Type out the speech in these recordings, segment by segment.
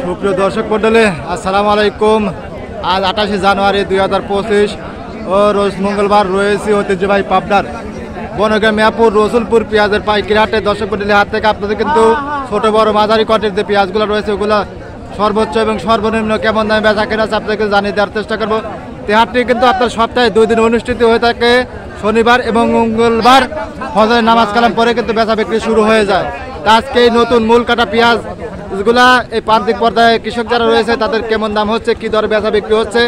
সুপ্রিয় দর্শক মন্ডলী, আসসালামু আলাইকুম। আজ 28 জানুয়ারি 2025 ও রোজ মঙ্গলবার রয়েছে ঐতিহ্যবাহী পাবনার বনগাঁ মিয়াপুর রসুলপুর পেঁয়াজের পাইকারি হাটে। দর্শক মন্ডলী, হাট থেকে আপনাদের কিন্তু ছোট বড় মাঝারি কটের যে পেঁয়াজগুলো রয়েছে ওগুলো সর্বোচ্চ এবং সর্বনিম্ন কেমন দামে বেচা কেনা আছে আপনাদেরকে জানিয়ে দেওয়ার চেষ্টা করবো। এই হাটটি কিন্তু আপনার সপ্তাহে 2 দিন অনুষ্ঠিত হয়ে থাকে, শনিবার এবং মঙ্গলবার ফজরের নামাজ কালাম পরে কিন্তু বেচা বিক্রি শুরু হয়ে যায়। আজকে এই নতুন মূল কাটা পেঁয়াজ গুলা এই প্রান্তিক পর্যায়ে কৃষক যারা রয়েছে তাদের কেমন দাম হচ্ছে, কি দরে বেচা বিক্রি হচ্ছে,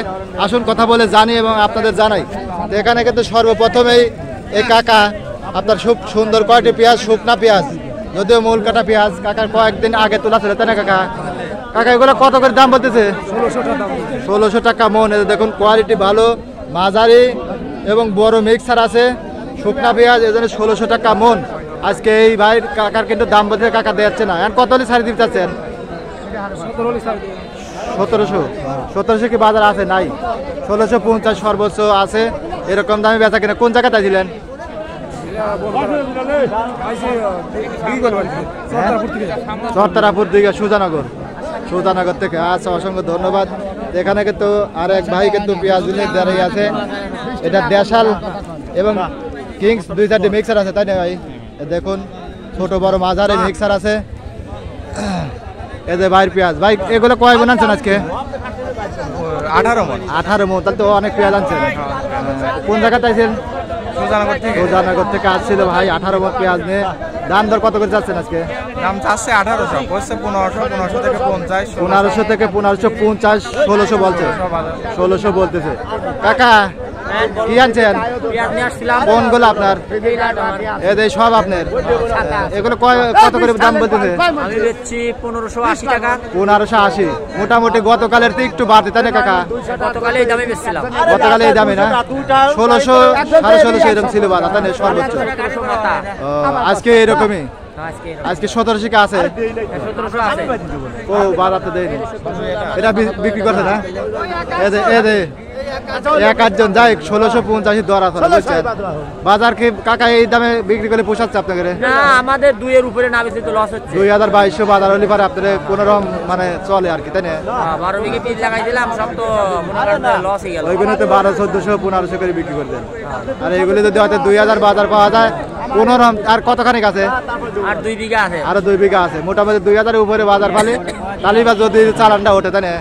আসুন কথা বলে জানি এবং আপনাদের জানাই। তো এখানে কিন্তু সর্বপ্রথমেই এই কাকা আপনার খুব সুন্দর কয়টি পেঁয়াজ, শুকনা পেঁয়াজ, যদিও মূল কাটা পেঁয়াজ কাকার কয়েকদিন আগে তোলা ছিল, তাই না কাকা? কাকা এগুলো কত করে দাম বলতেছে? 1600 টাকা মন। দেখুন কোয়ালিটি ভালো, মাঝারি এবং বড় মিক্সার আছে শুকনা পেঁয়াজ, এই জন্য 1600 টাকা মন। আজকে এই ভাই কাকার কিন্তু দাম বলতে কাকা দিচ্ছে না। এখন কত হলে ছাড়ি দিতে চাচ্ছেন? 1700 কি বাজার আছে? নাই, 1650 সর্বোচ্চ আছে, এরকম দামে বেচা কিনা। কোন জায়গাটা দিলেন? চরতারাপুর দিকে, সুজানগর থেকে। আচ্ছা, অসংখ্য ধন্যবাদ। এখানে কিন্তু আর এক ভাই কিন্তু পেঁয়াজ নিয়ে দাঁড়িয়ে আছে। এটা দেশাল এবং কিংস 2-4টি মিক্সার আছে, তাই না ভাই? দেখুন ছোট বড় মাঝারি মিক্সার আছে। এই যে ভাইয়ের পেঁয়াজ, ভাই এগুলো কয় মন আনছেন আজকে? 18 মন। তাহলে তো অনেক পেঁয়াজ আনছেন। কোন জায়গাতে আছেন? সুজানগর থেকে আসছিল ভাই 18 মন পেঁয়াজ নিয়ে। দাম দর কত করে যাচ্ছেন আজকে? দাম চাচ্ছে 1800, বলছে 1500 থেকে 50, 1500 থেকে 1550, 1600 বলছে, 1600 বলতেছে। কাকা কি আনছেন? কোনগুলো আপনার? এই সব আপনার? এগুলো কত করে দাম বলতেছে? আমি বেচছি 1580 টাকা। 1580 মোটামুটি গতকালের থেকে একটু বাড়তে, তাই না কাকা? গতকালে এই দামে বেচছিলাম। গতকালে এই দামে না? 1600 1650 এরকম ছিল বাজার, তাই না? সর্বোচ্চ আজকে এরকমই। আজকে 1700 কি আছে? 1700 আছে। ও বাজার তো দেয়নি, এটা বিক্রি করছে না? এক আটজন যাই 1650 দর আছে, বুঝছেন? বাজার কি কাকা এই দামে বিক্রি করে পোষাচ্ছে আপনাকে? না, আমাদের 2 এর উপরে না বেশি তো লস হচ্ছে। 2200 বাজার হলে পারে আপনাদের কোনোরকম মানে চলে আর কি, তাই না? 12 বিঘে বীজ লাগাইছিলাম, সব তো মনে করেন লস হয়ে গেল। ওইগুলো তো 1200 1400 1500 করে বিক্রি করে দেন। আর এইগুলি যদি হয়তো 2000 বাজার পাওয়া যায় কোনোরকম। আর কতখানি আছে? আর 2 বিঘা আছে। আরো 2 বিঘা আছে, মোটামুটি 2000 এর উপরে বাজার পালে তাহলে বা যদি চালানটা ওঠে, তাই না?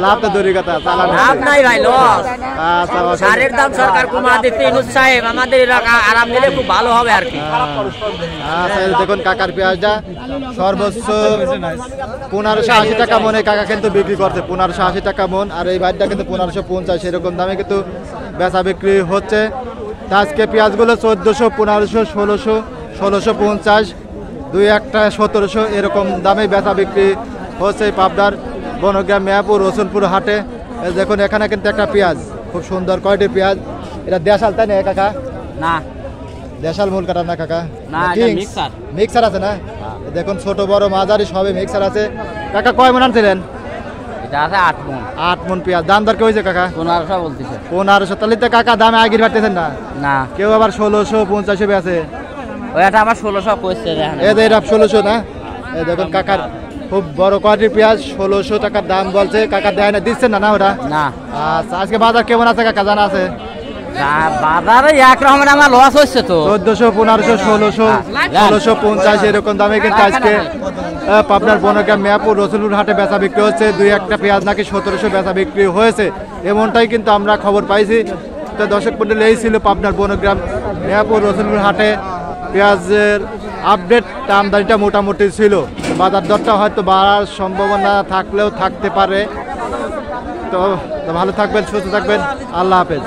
লাভ তো দূরের কথা, চালান লাভ নাই ভাই, লস। সারের দাম সরকার কমা দিতে ইনুস সাহেব, আমাদের এলাকা আরাম দিলে খুব ভালো হবে আর কি। আচ্ছা, দেখুন কাকার পেঁয়াজটা সর্বোচ্চ 1580 টাকা মনে কাকা কিন্তু বিক্রি করছে, 1580 টাকা মন। আর এই ভাইটা কিন্তু 1550 এরকম দামে কিন্তু বেচা বিক্রি হচ্ছে। আজকে পেঁয়াজগুলো 1400 1500 1600 1650 2-1টা 1700 এরকম দামে বেচা বিক্রি হচ্ছে পাবনার বনগাঁ মিয়াপুর রসুলপুর হাটে। দেখুন এখানে কিন্তু একটা পেঁয়াজ, খুব সুন্দর কয়টি পেঁয়াজ। এটা দেশাল, তাই না কাকা? না, দেশাল মূল কাটা না কাকা? না, এটা মিক্সার। মিক্সার আছে না? দেখুন ছোট বড় মাঝারি সবে মিক্সার আছে। কাকা কয় মন আনছিলেন? এটা আছে 8 মন। 8 মন পেঁয়াজ। দাম দর কি হয়েছে কাকা? 1500 বলতেছে। 1500। তাহলে তো কাকা দামে আগির বাড়তেছেন না? না, কেউ আবার 1650 বেচে। ওইটা আমার 1600 কইছে রে। এটা 1600 না? এই দেখুন কাকার খুব বড় কোয়ালিটির পেঁয়াজ, 1600 টাকার দাম বলছে। কাকা দেয় না, দিচ্ছেন না? না ওটা না। আচ্ছা, আজকে বাজার কেমন আছে কাকা জানা আছে? বাজারে এক রকমের আমার লস হচ্ছে তো। 1400 1500 1600 1650 এরকম দামে কিন্তু আজকে পাবনার বনগাঁ মিয়াপুর রসুলপুর হাটে বেচা বিক্রি হচ্ছে। 2-1টা পেঁয়াজ নাকি 1700 বেচা বিক্রি হয়েছে, এমনটাই কিন্তু আমরা খবর পাইছি। তো দর্শক মণ্ডলী, এই ছিল পাবনার বনগাঁ মিয়াপুর রসুলপুর হাটে পেঁয়াজের আপডেট। আমদানিটা মোটামুটি ছিল, বাজার দরটা হয়তো বাড়ার সম্ভাবনা থাকলেও থাকতে পারে। তো ভালো থাকবেন, সুস্থ থাকবেন, আল্লাহ হাফেজ।